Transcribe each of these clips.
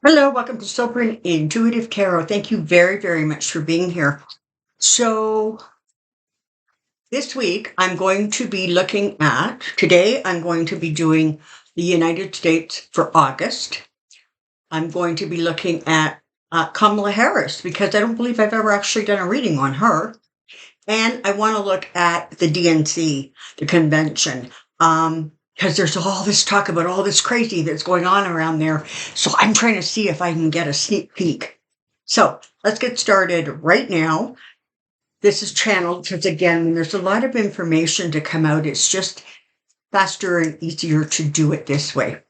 Hello, welcome to Soulprint Intuitive Tarot. Thank you very, very much for being here. So, this week I'm going to be today I'm going to be doing the United States for August. I'm going to be looking at Kamala Harris because I don't believe I've ever actually done a reading on her. And I want to look at the DNC, the convention, because there's all this talk about all this crazy that's going on around there. So I'm trying to see if I can get a sneak peek. So let's get started right now. This is channeled because, again, when there's a lot of information to come out, it's just faster and easier to do it this way.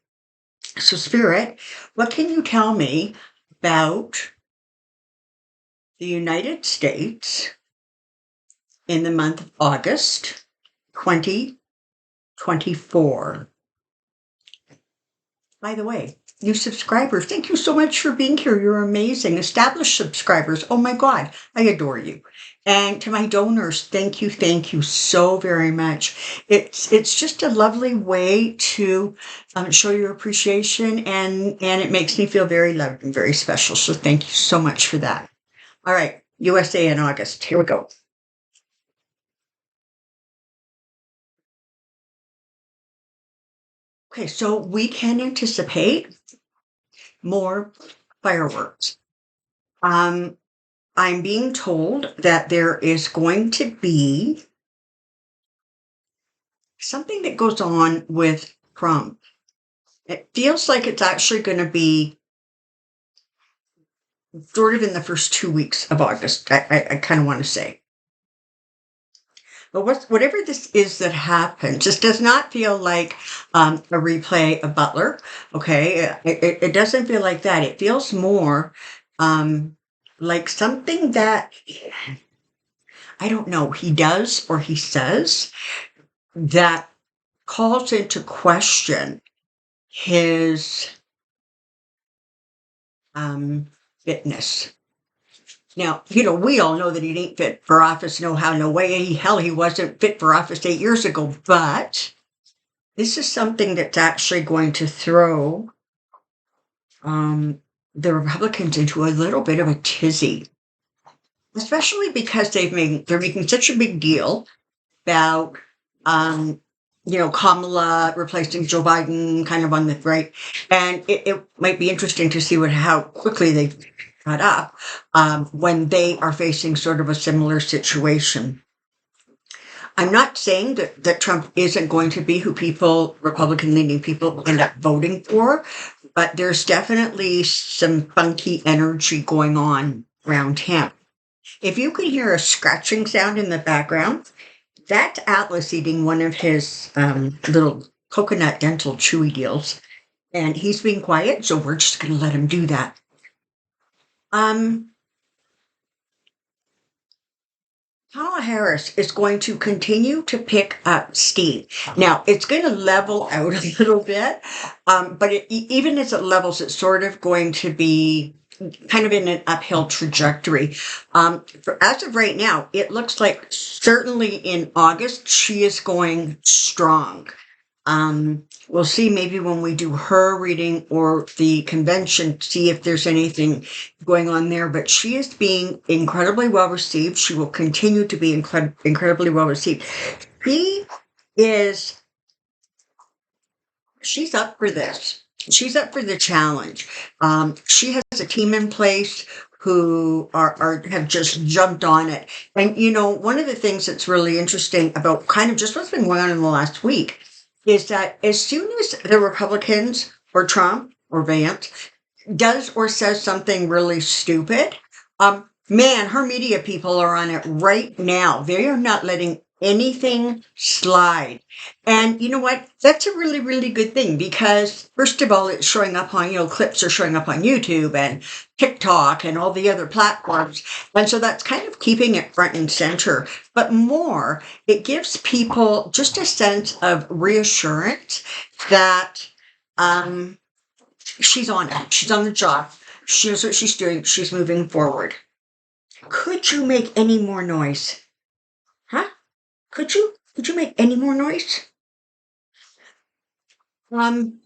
So, Spirit, what can you tell me about the United States in the month of August 2024? By the way, new subscribers, thank you so much for being here. You're amazing. Established subscribers, oh my God, I adore you. And to my donors, thank you so very much. It's just a lovely way to show your appreciation, and it makes me feel very loved and very special. So thank you so much for that. All right, USA in August. Here we go. Okay, so we can anticipate more fireworks. I'm being told that there is going to be something that goes on with Trump. It feels like it's actually going to be sort of in the first 2 weeks of August, I kind of want to say. But whatever this is that happens, this does not feel like a replay of Butler. Okay, it doesn't feel like that. It feels more like something that I don't know, he does or he says that calls into question his fitness. Now, we all know that he ain't fit for office, no how, no way. Hell, he wasn't fit for office 8 years ago. But this is something that's actually going to throw the Republicans into a little bit of a tizzy, especially because they're making such a big deal about Kamala replacing Joe Biden kind of on the right. And it might be interesting to see how quickly they cut up when they are facing sort of a similar situation. I'm not saying that Trump isn't going to be who Republican leaning people end up voting for, but there's definitely some funky energy going on around him. If you can hear a scratching sound in the background, that's Atlas eating one of his little coconut dental chewy deals, and he's being quiet, so we're just going to let him do that. Kamala Harris is going to continue to pick up steam. Now, it's going to level out a little bit, but even as it levels, it's sort of going to be kind of in an uphill trajectory. As of right now, it looks like certainly in August, she is going strong. We'll see maybe when we do her reading or the convention, see if there's anything going on there. But she is being incredibly well received. She will continue to be incredibly well received. She's up for this. She's up for the challenge. She has a team in place who have just jumped on it. And one of the things that's really interesting about kind of just what's been going on in the last week is that as soon as the Republicans or Trump or Vance does or says something really stupid, man, her media people are on it right now. They are not letting anything slide. And you know what? That's a really, really good thing because, first of all, it's showing up on, clips are showing up on YouTube and TikTok and all the other platforms. And so that's kind of keeping it front and center. But more, it gives people just a sense of reassurance that she's on it. She's on the job. She knows what she's doing. She's moving forward. Could you make any more noise? Huh? Could you? Could you make any more noise? Um,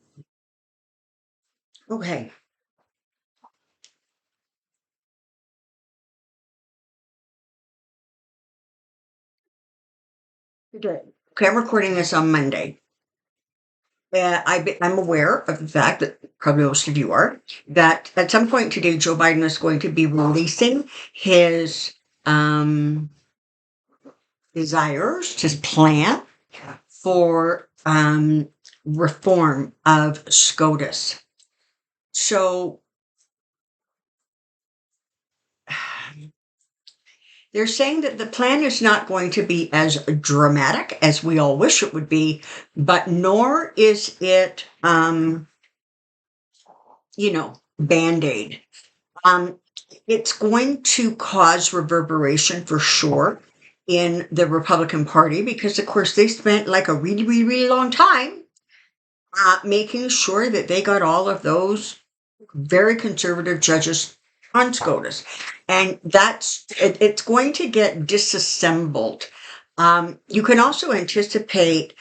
okay. today. Okay, I'm recording this on Monday. I'm aware of the fact that probably most of you are, that at some point today, Joe Biden is going to be releasing his desires, his plan for reform of SCOTUS. So they're saying that the plan is not going to be as dramatic as we all wish it would be, but nor is it, Band-Aid. Um, it's going to cause reverberation for sure in the Republican Party because, of course, they spent like a really, really, really long time making sure that they got all of those very conservative judges on SCOTUS. And it's going to get disassembled. You can also anticipate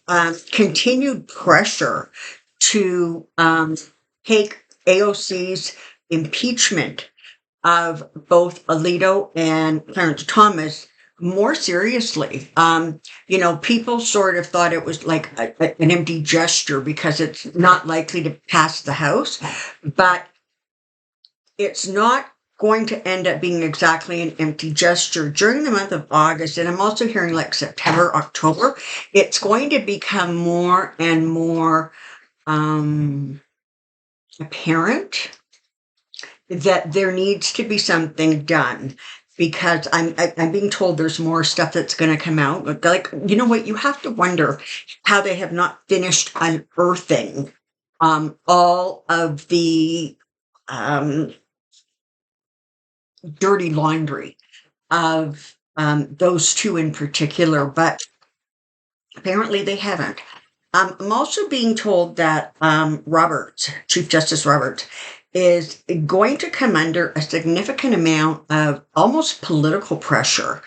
continued pressure to take AOC's impeachment of both Alito and Clarence Thomas more seriously. People sort of thought it was like an empty gesture because it's not likely to pass the House, but it's not going to end up being exactly an empty gesture. During the month of August, and I'm also hearing like September, October, it's going to become more and more apparent that there needs to be something done because I'm being told there's more stuff that's going to come out. Like, you know what? You have to wonder how they have not finished unearthing all of the dirty laundry of those two in particular, but apparently they haven't. I'm also being told that Chief Justice Roberts, is going to come under a significant amount of almost political pressure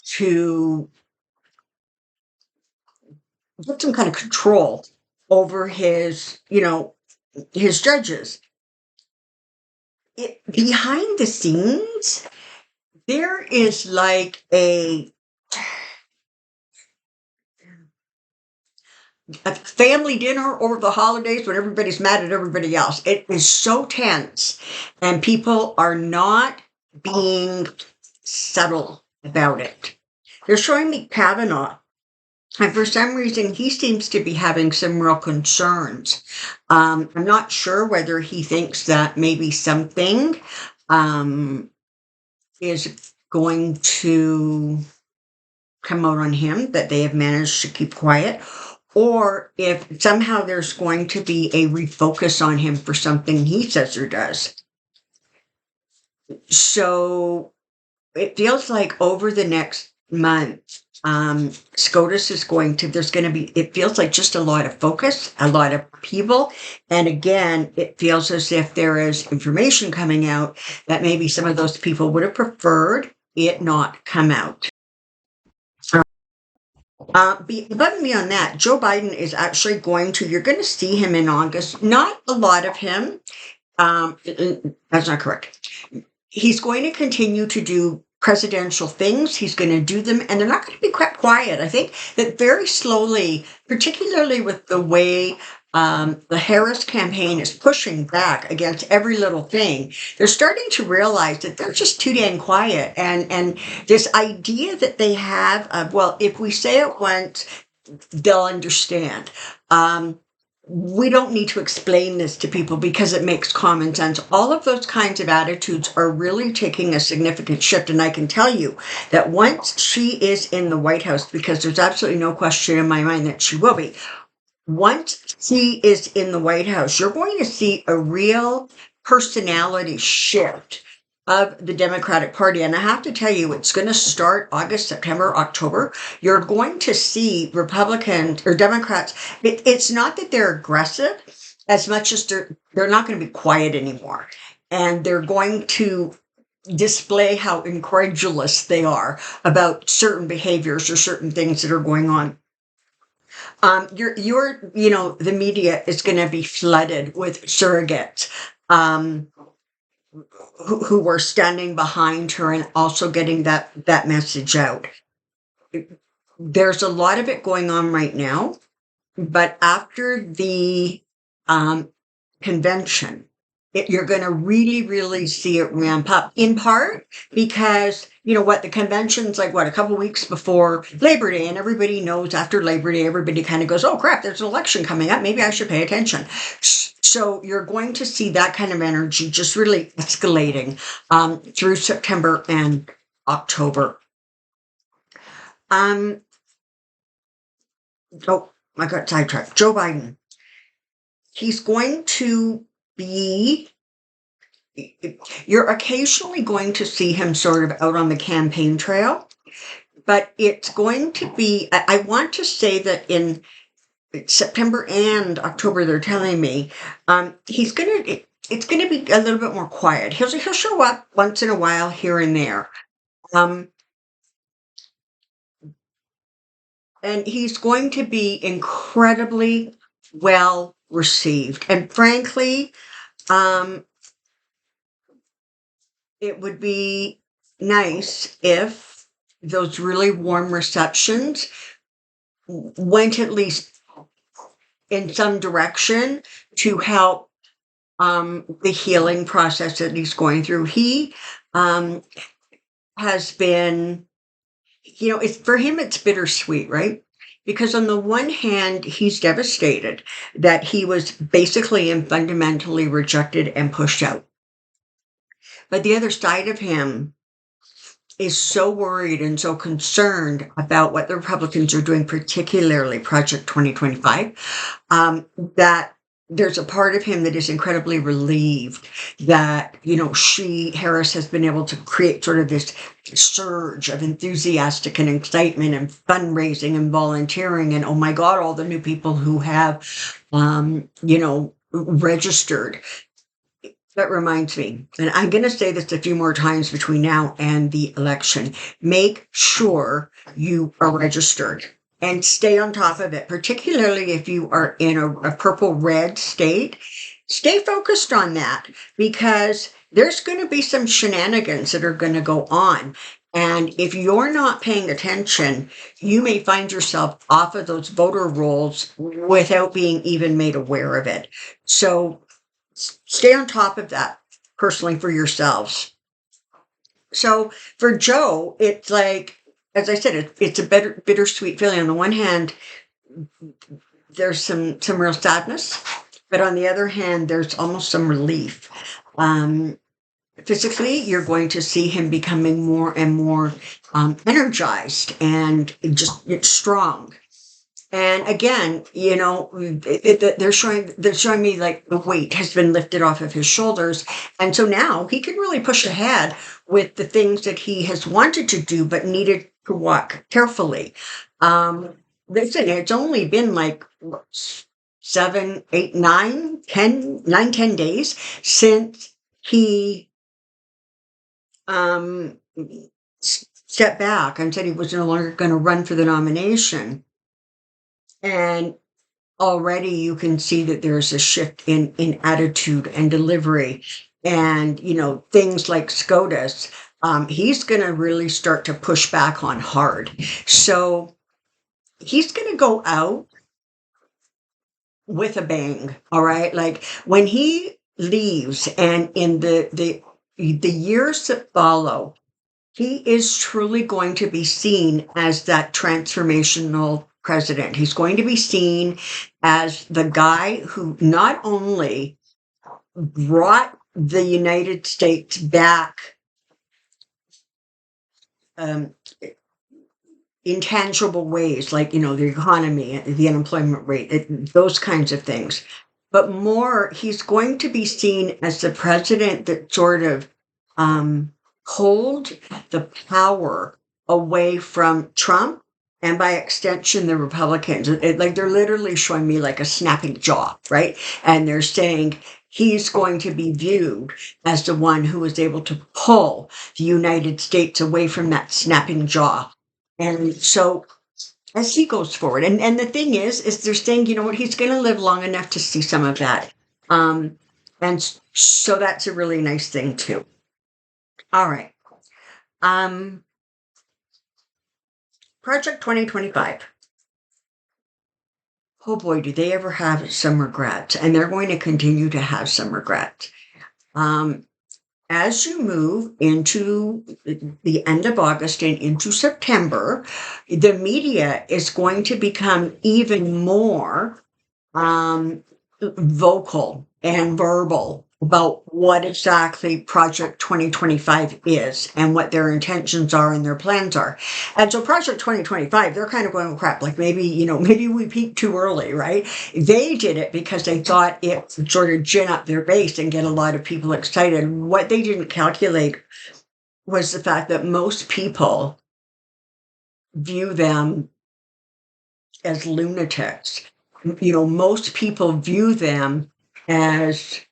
to get some kind of control over his judges. Behind the scenes, there is like a family dinner over the holidays when everybody's mad at everybody else. It is so tense, and people are not being subtle about it. They're showing me Kavanaugh, and for some reason, he seems to be having some real concerns. I'm not sure whether he thinks that maybe something is going to come out on him that they have managed to keep quiet, or if somehow there's going to be a refocus on him for something he says or does. So it feels like over the next month, SCOTUS is it feels like just a lot of focus, a lot of upheaval. And again, it feels as if there is information coming out that maybe some of those people would have preferred it not come out. Above and beyond that, Joe Biden is actually you're going to see him in August. Not a lot of him. That's not correct. He's going to continue to do presidential things. He's going to do them, and they're not going to be kept quiet. I think that very slowly, particularly with the way the Harris campaign is pushing back against every little thing, they're starting to realize that they're just too dang quiet. And this idea that they have of, well, if we say it once, they'll understand. We don't need to explain this to people because it makes common sense. All of those kinds of attitudes are really taking a significant shift. And I can tell you that once she is in the White House, because there's absolutely no question in my mind that she will be, once she is in the White House, you're going to see a real personality shift of the Democratic Party. And I have to tell you, it's going to start August, September, October. You're going to see Republicans or Democrats. It's not that they're aggressive as much as they're not going to be quiet anymore. And they're going to display how incredulous they are about certain behaviors or certain things that are going on. The media is going to be flooded with surrogates. who were standing behind her and also getting that message out. There's a lot of it going on right now, but after the convention, you're going to really, really see it ramp up, in part because, you know what, the convention's like, what, a couple weeks before Labor Day, and everybody knows after Labor Day, everybody kind of goes, oh crap, there's an election coming up, maybe I should pay attention. So you're going to see that kind of energy just really escalating through September and October. Oh, I got sidetracked. Joe Biden. He's going to be, you're occasionally going to see him sort of out on the campaign trail, but it's going to be, I want to say that in September and October, they're telling me, it's going to be a little bit more quiet. He'll show up once in a while here and there. And he's going to be incredibly well received. And frankly, it would be nice if those really warm receptions went at least in some direction to help the healing process that he's going through. He has been, you know, it's for him, it's bittersweet, right? Because on the one hand, he's devastated that he was basically and fundamentally rejected and pushed out. But the other side of him is so worried and so concerned about what the Republicans are doing, particularly Project 2025, that there's a part of him that is incredibly relieved that, you know, Harris has been able to create sort of this surge of enthusiastic and excitement and fundraising and volunteering. And oh my God, all the new people who have, you know, registered. That reminds me, and I'm going to say this a few more times between now and the election. Make sure you are registered and stay on top of it, particularly if you are in a purple red state. Stay focused on that because there's going to be some shenanigans that are going to go on. And if you're not paying attention, you may find yourself off of those voter rolls without being even made aware of it. So stay on top of that personally for yourselves. So for Joe, it's like, as I said, it's a bittersweet feeling. On the one hand, there's some real sadness, but on the other hand, there's almost some relief. Physically, you're going to see him becoming more and more energized and just strong. And again, you know, they're showing me like the weight has been lifted off of his shoulders. And so now he can really push ahead with the things that he has wanted to do, but needed to walk carefully. Listen, it's only been like 7, 8, 9, 10 days since he stepped back and said he was no longer going to run for the nomination. And already you can see that there's a shift in attitude and delivery. And, you know, things like SCOTUS, he's going to really start to push back on hard. So he's going to go out with a bang, all right? Like when he leaves and in the years that follow, he is truly going to be seen as that transformational president. He's going to be seen as the guy who not only brought the United States back in tangible ways, like, you know, the economy, the unemployment rate, those kinds of things. But more, he's going to be seen as the president that sort of hold the power away from Trump and by extension the Republicans. Like they're literally showing me like a snapping jaw, right? And they're saying he's going to be viewed as the one who was able to pull the United States away from that snapping jaw. And so as he goes forward, and the thing is they're saying, you know what, he's going to live long enough to see some of that. And so that's a really nice thing too. All right. Project 2025. Oh boy, do they ever have some regrets, and they're going to continue to have some regrets. As you move into the end of August and into September, the media is going to become even more vocal and verbal about what exactly Project 2025 is and what their intentions are and their plans are. And so Project 2025, they're kind of going, crap, like maybe we peaked too early, right? They did it because they thought it would sort of gin up their base and get a lot of people excited. What they didn't calculate was the fact that most people view them as lunatics. Most people view them as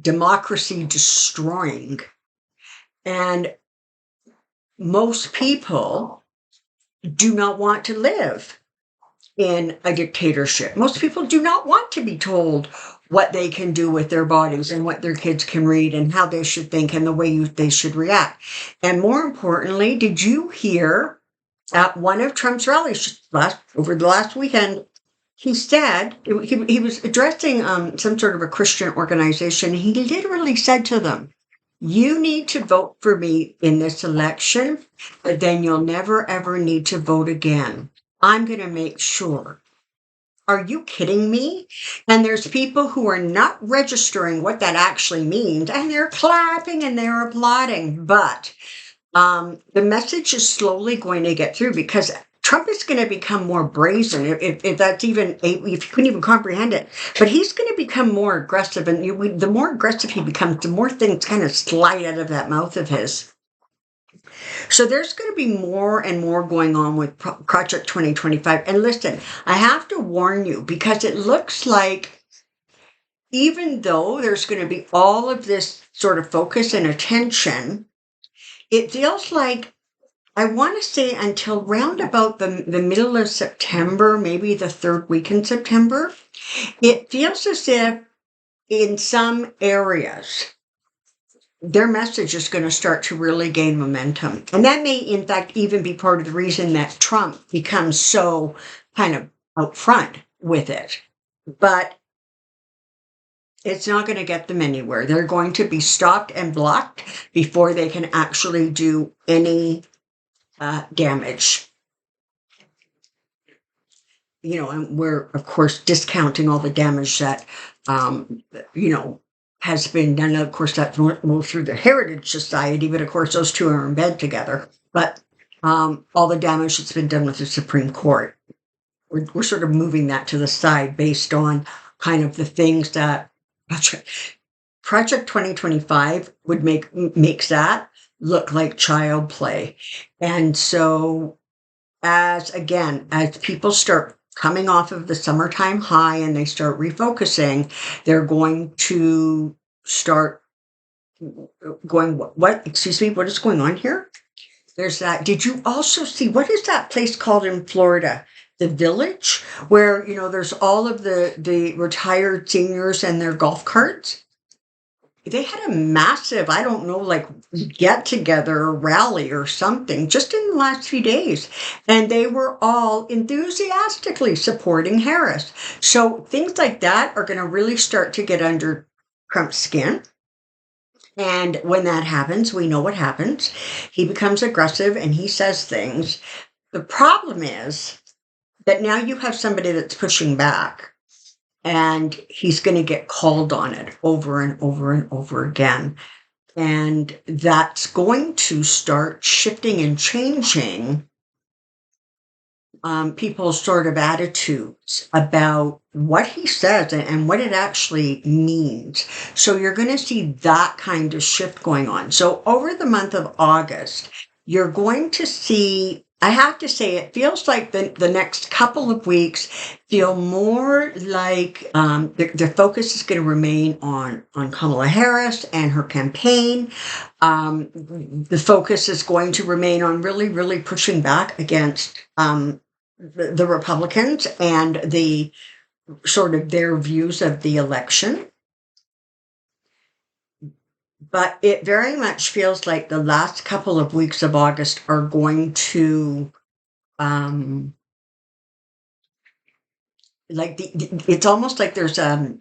democracy destroying. And most people do not want to live in a dictatorship. Most people do not want to be told what they can do with their bodies and what their kids can read and how they should think and the way they should react. And more importantly, did you hear at one of Trump's rallies over the last weekend, he said, he was addressing some sort of a Christian organization. He literally said to them, you need to vote for me in this election, but then you'll never, ever need to vote again. I'm going to make sure. Are you kidding me? And there's people who are not registering what that actually means, and they're clapping and they're applauding. But the message is slowly going to get through because Trump is going to become more brazen, if that's even, if you couldn't even comprehend it. But he's going to become more aggressive, and the more aggressive he becomes, the more things kind of slide out of that mouth of his. So there's going to be more and more going on with Project 2025. And listen, I have to warn you because it looks like even though there's going to be all of this sort of focus and attention, it feels like I want to say until round about the middle of September, maybe the third week in September, it feels as if in some areas, their message is going to start to really gain momentum. And that may, in fact, even be part of the reason that Trump becomes so kind of out front with it. But it's not going to get them anywhere. They're going to be stopped and blocked before they can actually do any damage. And we're, of course, discounting all the damage that, has been done. Of course, that's more through the Heritage Society, but of course, those two are in bed together. But all the damage that's been done with the Supreme Court, we're sort of moving that to the side based on kind of the things that Project 2025 would makes that look like child play. And so as people start coming off of the summertime high and they start refocusing, they're going to start going, what is going on here? There's that. Did you also see, what is that place called in Florida? The Village, where, there's all of the retired seniors and their golf carts. They had a massive, I don't know, like get together or rally or something just in the last few days. And they were all enthusiastically supporting Harris. So things like that are going to really start to get under Trump's skin. And when that happens, we know what happens. He becomes aggressive and he says things. The problem is that now you have somebody that's pushing back. And he's going to get called on it over and over and over again. And that's going to start shifting and changing people's sort of attitudes about what he says and what it actually means. So you're going to see that kind of shift going on. So over the month of August, you're going to see, I have to say, it feels like the next couple of weeks feel more like the focus is going to remain on Kamala Harris and her campaign. The focus is going to remain on really, really pushing back against the Republicans and the sort of their views of the election. But it very much feels like the last couple of weeks of August are going to, um, it's almost like there's a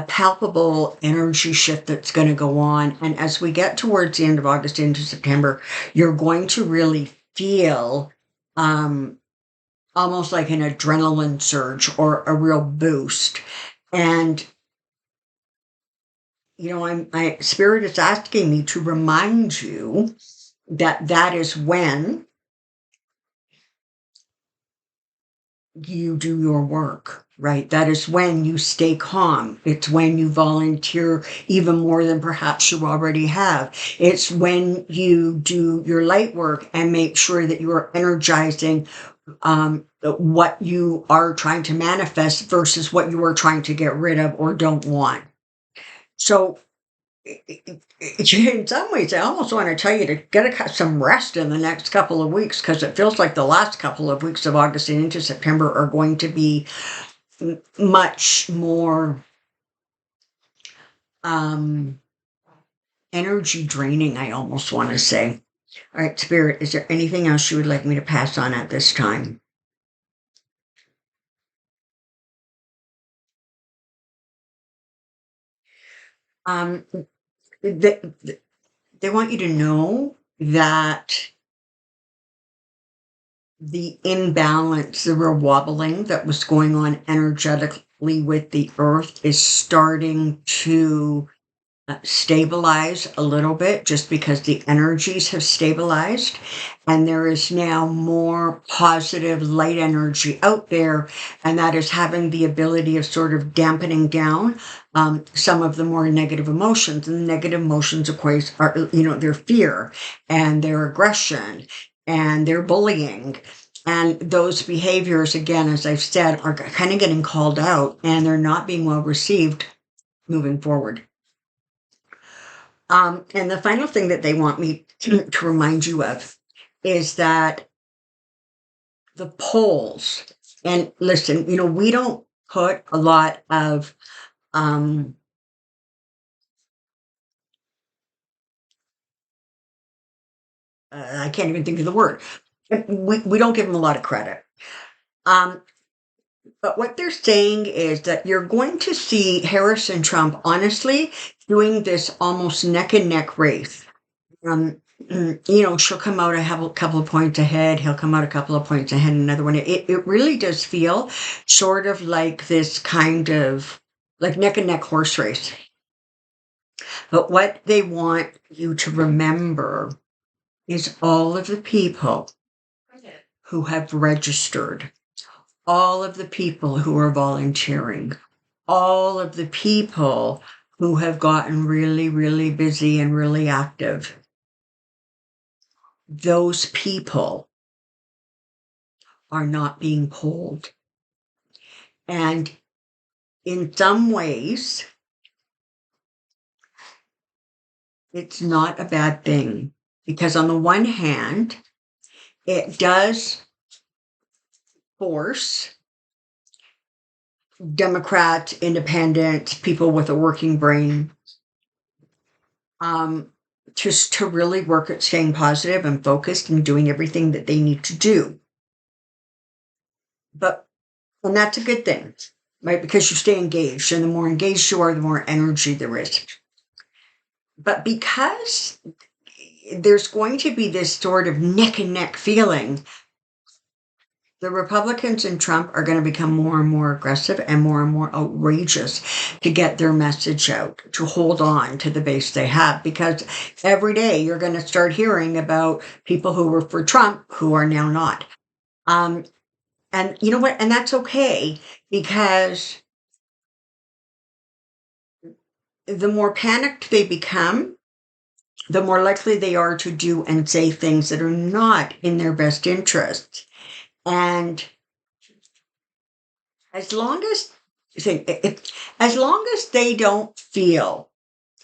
palpable energy shift that's going to go on. And as we get towards the end of August into September, you're going to really feel um, almost like an adrenaline surge or a real boost. And my spirit is asking me to remind you that that is when you do your work, right? That is when you stay calm. It's when you volunteer even more than perhaps you already have. It's when you do your light work and make sure that you are energizing what you are trying to manifest versus what you are trying to get rid of or don't want. So in some ways, I almost want to tell you to get some rest in the next couple of weeks, because it feels like the last couple of weeks of August and into September are going to be much more energy draining, I almost want to say. All right, Spirit, is there anything else you would like me to pass on at this time? Um, they, they want you to know that the imbalance, the real wobbling that was going on energetically with the earth is starting to stabilize a little bit, just because the energies have stabilized and there is now more positive light energy out there, and that is having the ability of sort of dampening down some of the more negative emotions. And the negative emotions, of course, are their fear and their aggression and their bullying. And those behaviors, again, as I've said, are kind of getting called out, and they're not being well received moving forward. And the final thing that they want me to remind you of is that the polls, and listen, we don't put a lot of, I can't even think of the word. We don't give them a lot of credit. Um, but what they're saying is that you're going to see Harris and Trump, honestly, doing this almost neck and neck race. She'll come out a couple of points ahead. He'll come out a couple of points ahead. Another one. It really does feel sort of like this kind of like neck and neck horse race. But what they want you to remember is all of the people who have registered, all of the people who are volunteering, all of the people who have gotten really, really busy and really active. Those people are not being polled. And in some ways, it's not a bad thing, because on the one hand, it does force Democrats, independents, people with a working brain, just to really work at staying positive and focused and doing everything that they need to do. And that's a good thing, right? Because you stay engaged, and the more engaged you are, the more energy there is. But because there's going to be this sort of neck and neck feeling, the Republicans and Trump are going to become more and more aggressive and more outrageous to get their message out, to hold on to the base they have. Because every day you're going to start hearing about people who were for Trump who are now not. And you know what? And that's okay, because the more panicked they become, the more likely they are to do and say things that are not in their best interests. And as long as as long as they don't feel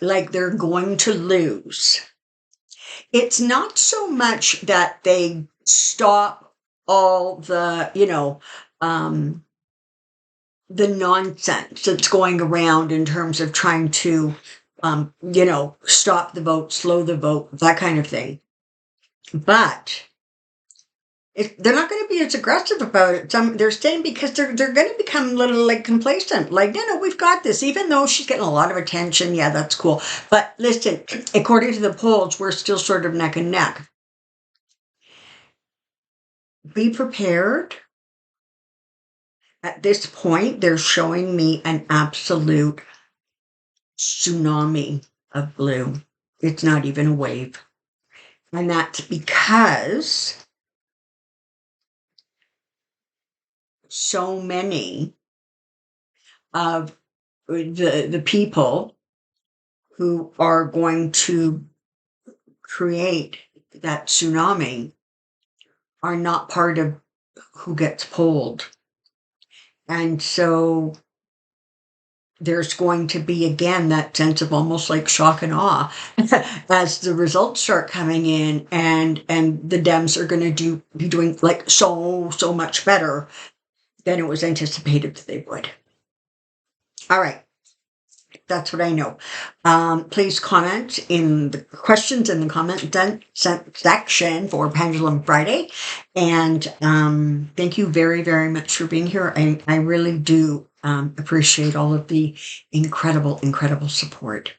like they're going to lose, it's not so much that they stop all the nonsense that's going around in terms of trying to stop the vote, slow the vote, that kind of thing. But they're not going to be as aggressive about it. They're staying because they're going to become a little like complacent. Like, no, we've got this. Even though she's getting a lot of attention, yeah, that's cool. But listen, according to the polls, we're still sort of neck and neck. Be prepared. At this point, they're showing me an absolute tsunami of blue. It's not even a wave. And that's because so many of the people who are going to create that tsunami are not part of who gets polled. And so there's going to be, again, that sense of almost like shock and awe as the results start coming in, and the Dems are going to be doing like so much better than it was anticipated that they would. All right. That's what I know. Please comment in the questions in the comment section for Pendulum Friday. And thank you very, very much for being here. I really do appreciate all of the incredible support.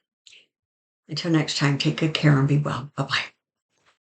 Until next time, take good care and be well. Bye-bye.